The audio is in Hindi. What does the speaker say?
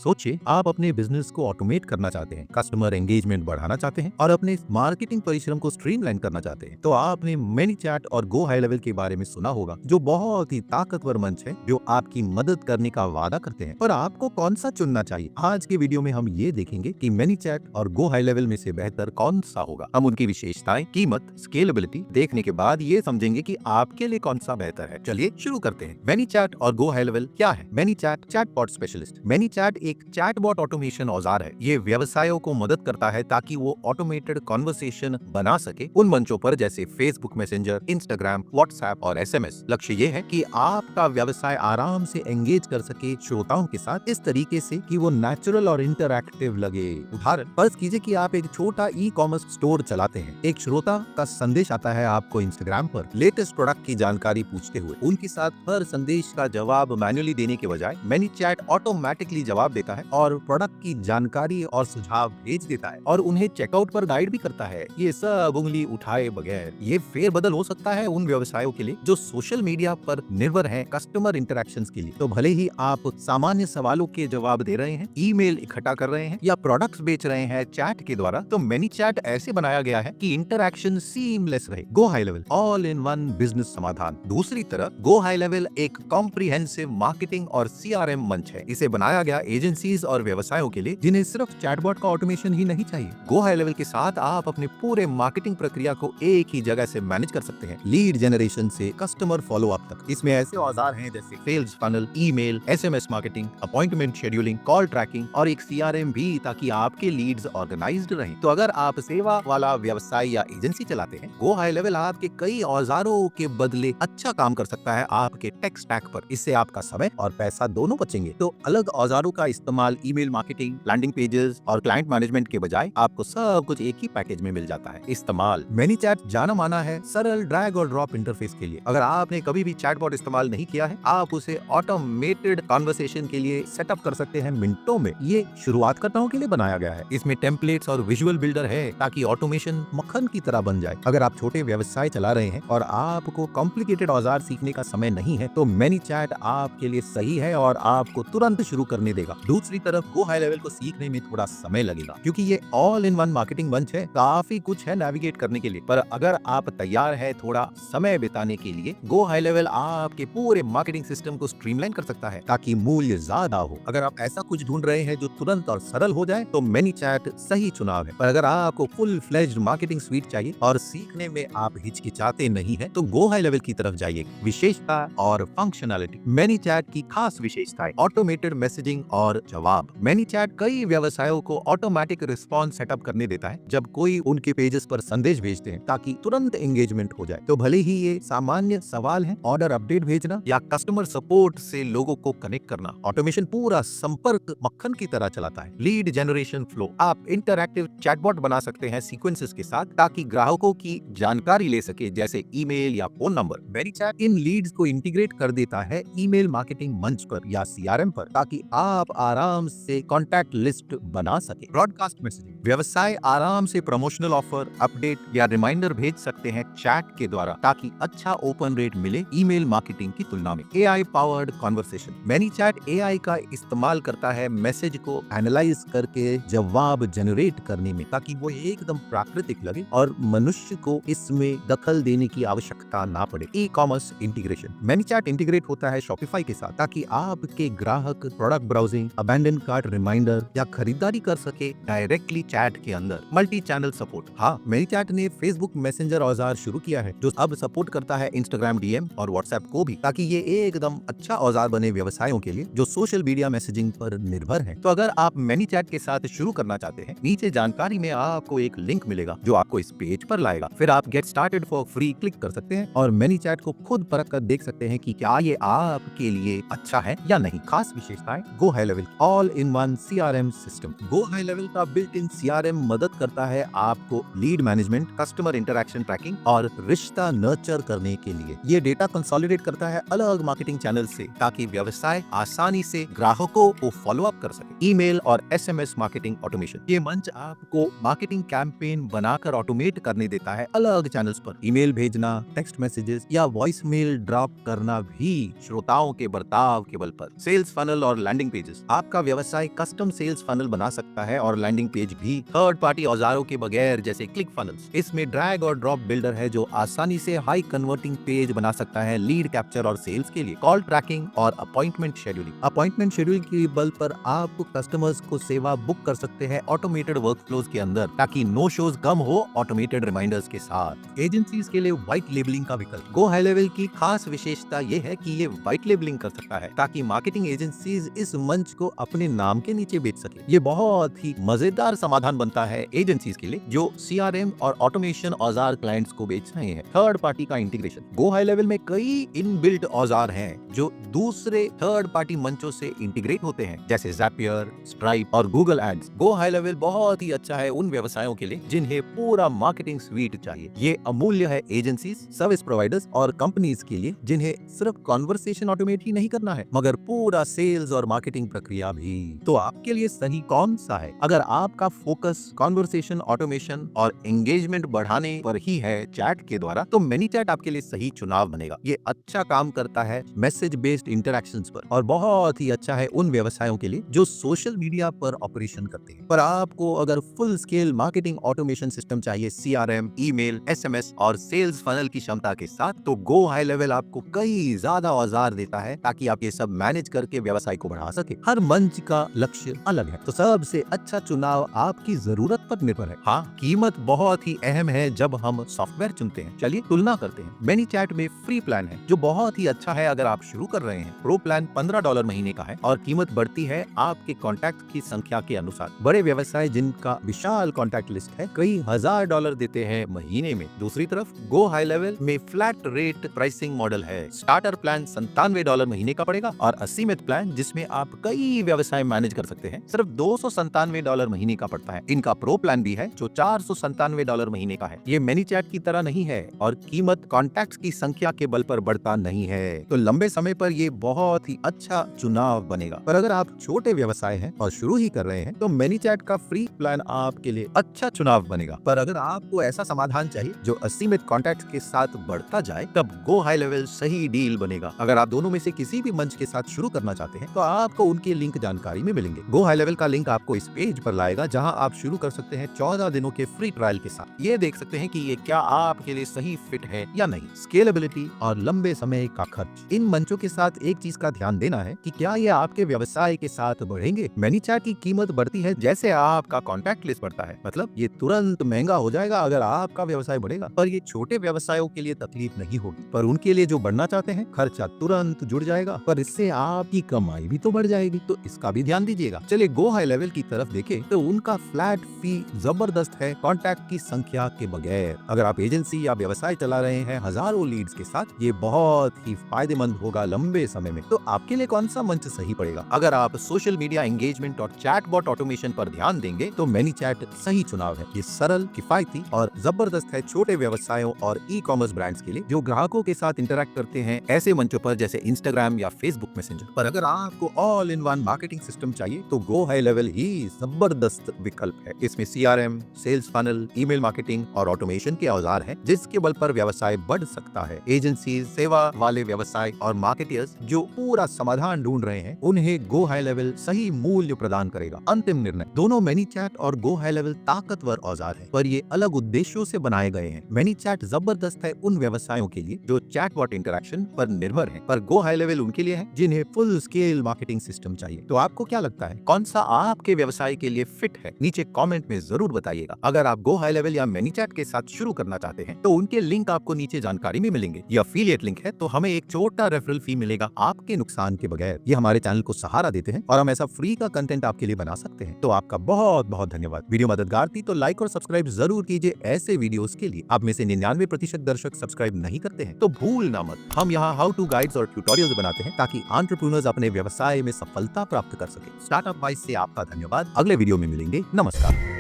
सोचिए, आप अपने बिजनेस को ऑटोमेट करना चाहते हैं, कस्टमर एंगेजमेंट बढ़ाना चाहते हैं और अपने मार्केटिंग परिश्रम को स्ट्रीमलाइन करना चाहते हैं। तो आपने ManyChat और गो हाई लेवल के बारे में सुना होगा, जो बहुत ही ताकतवर मंच है जो आपकी मदद करने का वादा करते हैं। पर आपको कौन सा चुनना चाहिए? आज के वीडियो में हम ये देखेंगे कि ManyChat और गो हाई लेवल में से बेहतर कौन सा होगा। हम उनकी विशेषताएं, कीमत, स्केलेबिलिटी देखने के बाद ये समझेंगे कि आपके लिए कौन सा बेहतर है। चलिए शुरू करते हैं। ManyChat और गो हाई लेवल क्या है? ManyChat chatbot specialist. ManyChat एक चैटबॉट ऑटोमेशन औजार है। ये व्यवसायों को मदद करता है ताकि वो ऑटोमेटेड कॉन्वर्सेशन बना सके उन मंचों पर जैसे फेसबुक मैसेंजर, इंस्टाग्राम, व्हाट्सएप और SMS। लक्ष्य ये है कि आपका व्यवसाय आराम से एंगेज कर सके श्रोताओं के साथ इस तरीके से कि वो नेचुरल और इंटरैक्टिव लगे। उदाहरण फर्ज कीजिए कि आप एक छोटा ई-कॉमर्स स्टोर चलाते हैं। एक श्रोता का संदेश आता है आपको इंस्टाग्राम पर लेटेस्ट प्रोडक्ट की जानकारी पूछते हुए। उनके साथ हर संदेश का जवाब मैन्युअली देने के बजाय ManyChat ऑटोमेटिकली जवाब देता है और प्रोडक्ट की जानकारी और सुझाव भेज देता है और उन्हें चेकआउट पर गाइड भी करता है। ये सब उंगली उठाए बगैर। ये फेरबदल हो सकता है उन व्यवसायों के लिए जो सोशल मीडिया पर निर्भर हैं कस्टमर इंटरेक्शंस के लिए। तो भले ही आप सामान्य सवालों के जवाब दे रहे हैं, ईमेल इकट्ठा कर रहे हैं या प्रोडक्ट्स बेच रहे हैं चैट के द्वारा, तो ManyChat ऐसे बनाया गया है कि इंटरैक्शन सीमलेस रहे। गो high level all in one business समाधान। दूसरी तरफ गो हाई लेवल एक कॉम्प्रिहेंसिव मार्केटिंग और CRM मंच है। इसे बनाया गया एजेंसीज और व्यवसायों के लिए जिन्हें सिर्फ चैटबॉट का ऑटोमेशन ही नहीं चाहिए। गो हाई लेवल के साथ आप अपने पूरे मार्केटिंग प्रक्रिया को एक ही जगह से मैनेज कर सकते हैं, लीड जनरेशन से कस्टमर फॉलो अप तक। इसमें ऐसे औजार हैं जैसे sales funnel, email, SMS marketing, appointment scheduling, call tracking और एक CRM भी, ताकि आपके लीड्स ऑर्गेनाइज्ड रहें। तो अगर आप सेवा वाला व्यवसाय या एजेंसी चलाते हैं, गो हाई लेवल आपके कई औजारों के बदले अच्छा काम कर सकता है आपके टेक स्टैक पर। इससे आपका समय और पैसा दोनों बचेंगे। तो अलग औजारों का इस्तेमाल, ईमेल मार्केटिंग, लैंडिंग पेजेस और क्लाइंट मैनेजमेंट के बजाय आपको सब कुछ एक ही पैकेज में मिल जाता है। इस्तेमाल ManyChat जाना माना है सरल ड्रैग और ड्रॉप इंटरफेस के लिए। अगर आपने कभी भी चैटबॉट इस्तेमाल नहीं किया है, आप उसे ऑटोमेटेड कॉन्वर्सेशन के लिए सेटअप कर सकते हैं मिनटों में। ये शुरुआतकर्ताओं के लिए बनाया गया है। इसमें टेम्पलेट्स और विजुअल बिल्डर है ताकि ऑटोमेशन मक्खन की तरह बन जाए। अगर आप छोटे व्यवसाय चला रहे हैं और आपको कॉम्प्लिकेटेड औजार सीखने का समय नहीं है, तो ManyChat आपके लिए सही है और आपको तुरंत शुरू करने देगा। दूसरी तरफ गो हाई लेवल को सीखने में थोड़ा समय लगेगा क्योंकि ये ऑल इन वन मार्केटिंग मंच है। काफी कुछ है नेविगेट करने के लिए, पर अगर आप तैयार है थोड़ा समय बिताने के लिए, गो हाई लेवल आपके पूरे मार्केटिंग सिस्टम को स्ट्रीमलाइन कर सकता है ताकि मूल्य ज्यादा हो। अगर आप ऐसा कुछ ढूंढ रहे हैं जो तुरंत और सरल हो जाए, तो ManyChat सही चुनाव है। पर अगर आपको फुल फ्लेज्ड मार्केटिंग स्वीट चाहिए और सीखने में आप हिचकिचाते नहीं है, तो गो हाई लेवल की तरफ जाइए। विशेषता और फंक्शनैलिटी। ManyChat की खास विशेषताएं, ऑटोमेटेड मैसेजिंग और जवाब। ManyChat कई व्यवसायों को ऑटोमेटिक रिस्पॉन्स सेटअप करने देता है जब कोई उनके पेजेस पर संदेश भेजते हैं, ताकि तुरंत एंगेजमेंट हो जाए। तो भले ही ये सामान्य सवाल है, ऑर्डर अपडेट भेजना या कस्टमर सपोर्ट से लोगों को कनेक्ट करना, ऑटोमेशन पूरा संपर्क मक्खन की तरह चलाता है। Lead generation flow. आप इंटरैक्टिव चैटबॉट बना सकते हैं सीक्वेंसेस के साथ ताकि ग्राहकों की जानकारी ले सके, जैसे ईमेल या फोन नंबर। ManyChat इन लीड्स को इंटीग्रेट कर देता है ईमेल मार्केटिंग मंच पर या CRM पर, ताकि आप आराम से कॉन्टैक्ट लिस्ट बना सके। Broadcast messaging. व्यवसाय आराम से प्रमोशनल ऑफर, अपडेट या रिमाइंडर भेज सकते हैं चैट के द्वारा, ताकि अच्छा ओपन रेट मिले ईमेल मार्केटिंग की तुलना में। AI powered conversation. ManyChat AI का इस्तेमाल करता है मैसेज को एनालाइज करके जवाब जनरेट करने में, ताकि वो एकदम प्राकृतिक लगे और मनुष्य को इसमें दखल देने की आवश्यकता ना पड़े। E-commerce integration. ManyChat इंटीग्रेट होता है Shopify के साथ ताकि आपके ग्राहक product browsing, abandon cart reminder या खरीदारी कर सके डायरेक्टली चैट के अंदर। Multi channel support. हाँ, ManyChat ने फेसबुक मैसेंजर औजार शुरू किया है जो अब सपोर्ट करता है इंस्टाग्राम DM और व्हाट्सएप को भी, ताकि ये एकदम अच्छा औजार बने व्यवसायों के लिए जो सोशल मीडिया मैसेजिंग पर निर्भर है। तो अगर आप ManyChat के साथ शुरू करना चाहते हैं, नीचे जानकारी में आपको एक लिंक मिलेगा जो आपको इस पेज पर लाएगा। फिर आप get started for free click कर सकते हैं और ManyChat को खुद परख कर देख सकते हैं कि क्या ये आपके लिए अच्छा है या नहीं। खास विशेषताएं। Go high level all in one CRM system. Go high level का बिल्ट इन CRM मदद करता है आपको lead management, customer interaction tracking और रिश्ता नर्चर करने के लिए। ये डेटा कंसोलिडेट करता है अलग मार्केटिंग चैनल से, ताकि व्यवसाय आसानी से ग्राहकों को फॉलो अप कर सके। ईमेल और SMS मार्केटिंग ऑटोमेशन। ये मंच आपको मार्केटिंग कैंपेन बनाकर ऑटोमेट करने देता है अलग चैनल्स पर। ईमेल भेजना, टेक्स्ट मैसेजेस या वॉइस मेल ड्रॉप करना भी श्रोताओं के बर्ताव के बल पर। सेल्स फनल और लैंडिंग पेजेस। आपका व्यवसाय कस्टम सेल्स फनल बना सकता है और लैंडिंग पेज भी थर्ड पार्टी औजारों के बगैर, जैसे क्लिक फनल्स। इसमें ड्रैग और ड्रॉप बिल्डर है जो आसानी से हाई कन्वर्टिंग पेज बना सकता है लीड कैप्चर और सेल्स के लिए। कॉल ट्रैकिंग और अपॉइंटमेंट शेड्यूलिंग के बल पर आप कस्टमर्स को सेवा बुक कर सकते हैं ऑटोमेटेड वर्कफ्लोज के अंदर, ताकि नो शोज कम हो ऑटोमेटेड रिमाइंडर्स के साथ। एजेंसीज के लिए व्हाइट लेबलिंग का विकल्प। गो हाई लेवल की खास विशेषता ये है कि ये व्हाइट लेबलिंग कर सकता है ताकि मार्केटिंग एजेंसीज इस मंच को अपने नाम के नीचे बेच सके। ये बहुत ही मजेदार समाधान बनता है एजेंसीज के लिए जो सीआरएम और ऑटोमेशन औजार क्लाइंट्स को बेच रहे हैं। थर्ड पार्टी का इंटीग्रेशन। गो हाई लेवल में कई इनबिल्ट औजार हैं जो दूसरे थर्ड पार्टी मंचों से इंटीग्रेट होते हैं, जैसे ज़ैपियर, स्ट्राइप और Google ads. Go high level बहुत ही अच्छा है उन व्यवसायों के लिए जिन्हें पूरा मार्केटिंग स्वीट चाहिए। ये अमूल्य है एजेंसीज, सर्विस प्रोवाइडर्स और कंपनीज के लिए जिन्हें सिर्फ कॉन्वर्सेशन ऑटोमेट ही नहीं करना है मगर पूरा सेल्स और मार्केटिंग प्रक्रिया भी। तो आपके लिए सही कौन सा है? अगर आपका फोकस कॉन्वर्सेशन ऑटोमेशन और एंगेजमेंट बढ़ाने पर ही है चैट के द्वारा, तो ManyChat आपके लिए सही चुनाव बनेगा। ये अच्छा काम करता है मैसेज बेस्ड इंटरेक्शंस पर और बहुत ही अच्छा है उन व्यवसायों के लिए जो सोशल मीडिया पर ऑपरेशन करते हैं। पर आपको अगर full scale marketing automation system चाहिए, CRM, ईमेल, SMS और सेल्स फनल की क्षमता के साथ, तो गो हाई लेवल आपको कई ज्यादा औजार देता है ताकि आप ये सब मैनेज करके व्यवसाय को बढ़ा सके। हर मंच का लक्ष्य अलग है, तो सबसे अच्छा चुनाव आपकी जरूरत पर निर्भर है। हाँ, कीमत बहुत ही अहम है जब हम सॉफ्टवेयर चुनते हैं। चलिए तुलना करते हैं। ManyChat में फ्री प्लान है जो बहुत ही अच्छा है अगर आप शुरू कर रहे हैं। प्रो प्लान $15 महीने का है और कीमत बढ़ती है आपके कॉन्टैक्ट की संख्या के अनुसार। बड़े व्यवसाय जिनका विशाल कॉन्टैक्ट लिस्ट है कई $1000 देते हैं महीने में। दूसरी तरफ गो हाई लेवल में फ्लैट रेट प्राइसिंग मॉडल है। स्टार्टर प्लान $97 महीने का पड़ेगा और असीमित प्लान जिसमें आप कई व्यवसाय मैनेज कर सकते हैं सिर्फ $297 महीने का पड़ता है। इनका प्रो प्लान भी है जो $497 महीने का है। ये ManyChat की तरह नहीं है और कीमत कॉन्टैक्ट्स की संख्या के बल पर बढ़ता नहीं है, तो लंबे समय पर ये बहुत ही अच्छा चुनाव बनेगा। पर अगर आप छोटे व्यवसाय हैं और शुरू ही कर रहे हैं तो ManyChat का फ्री प्लान आपके लिए अच्छा चुनाव बनेगा। पर अगर आपको ऐसा समाधान चाहिए जो असीमित कॉन्टैक्ट के साथ बढ़ता जाए, तब गो हाई लेवल सही डील बनेगा। अगर आप दोनों में से किसी भी मंच के साथ शुरू करना चाहते हैं तो आपको उनके लिंक जानकारी में मिलेंगे। गो हाई लेवल का लिंक आपको इस पेज पर लाएगा जहां आप शुरू कर सकते हैं 14 दिनों के फ्री ट्रायल के साथ। ये देख सकते हैं कि ये क्या आपके लिए सही फिट है या नहीं। स्केलेबिलिटी और लंबे समय का खर्च। इन मंचों के साथ एक चीज का ध्यान देना है कि क्या ये आपके व्यवसाय के साथ बढ़ेंगे। ManyChat की कीमत बढ़ती है जैसे आपका कॉन्टैक्ट लिस्ट बढ़ता है, मतलब ये तुरंत महंगा हो जाएगा अगर आपका व्यवसाय बढ़ेगा। पर ये छोटे व्यवसायों के लिए तकलीफ नहीं होगी, पर उनके लिए जो बढ़ना चाहते हैं खर्चा तुरंत जुड़ जाएगा, पर इससे आपकी कमाई भी तो बढ़ जाएगी, तो इसका भी ध्यान दीजिएगा। चलिए गो हाई लेवल की तरफ देखें तो उनका फ्लैट फी जबरदस्त है कॉन्टैक्ट की संख्या के बगैर। अगर आप एजेंसी या व्यवसाय चला रहे हैं हजारों लीड्स के साथ, ये बहुत ही फायदेमंद होगा लंबे समय में। तो आपके लिए कौन सा मंच सही पड़ेगा? अगर आप सोशल मीडिया एंगेजमेंट और चैटबॉट ऑटोमेशन पर ध्यान देंगे तो ManyChat सही चुनाव है। ये सरल, किफायती और जबरदस्त है छोटे व्यवसायों और ई-कॉमर्स ब्रांड्स के लिए जो ग्राहकों के साथ इंटरैक्ट करते हैं ऐसे मंचों पर जैसे इंस्टाग्राम या फेसबुक मैसेंजर। पर अगर आपको all in one marketing system चाहिए तो गो हाई लेवल ही जबरदस्त विकल्प है। इसमें CRM, sales funnel, email marketing और ऑटोमेशन के औजार हैं जिसके बल पर व्यवसाय बढ़ सकता है। एजेंसी, सेवा वाले व्यवसाय और मार्केटर्स जो पूरा समाधान ढूंढ रहे हैं उन्हें गो हाई लेवल सही मूल्य प्रदान करेगा। अंतिम निर्णय। दोनों ManyChat और गो हाई लेवल ताकतवर औजार हैं, पर ये अलग उद्देश्यों से बनाए गए हैं। ManyChat जबरदस्त है उन व्यवसायों के लिए जो चैटबॉट इंटरैक्शन पर निर्भर हैं, पर गो हाई लेवल उनके लिए है जिन्हें फुल स्केल मार्केटिंग सिस्टम चाहिए। तो आपको क्या लगता है कौन सा आपके व्यवसाय के लिए फिट है? नीचे कमेंट में जरूर बताइएगा। अगर आप गो हाई लेवल या ManyChat के साथ शुरू करना चाहते हैं तो उनके लिंक आपको नीचे जानकारी में मिलेंगे। ये अफिलिएट लिंक है तो हमें एक छोटा रेफरल फी मिलेगा आपके नुकसान के बगैर। ये हमारे चैनल को सहारा देते हैं और हम ऐसा फ्री का कंटेंट आपके लिए बना सकते हैं। तो आपका बहुत बहुत धन्यवाद। वीडियो मददगार थी तो लाइक और सब्सक्राइब जरूर कीजिए ऐसे वीडियोस के लिए। आप में से 99% दर्शक सब्सक्राइब नहीं करते हैं तो भूलना मत। हम यहाँ हाउ टू गाइड्स और ट्यूटोरियल्स बनाते हैं ताकि एंटरप्रेन्योर्स अपने व्यवसाय में सफलता प्राप्त कर सके। स्टार्टअप वाइज से आपका धन्यवाद। अगले वीडियो में मिलेंगे। नमस्कार।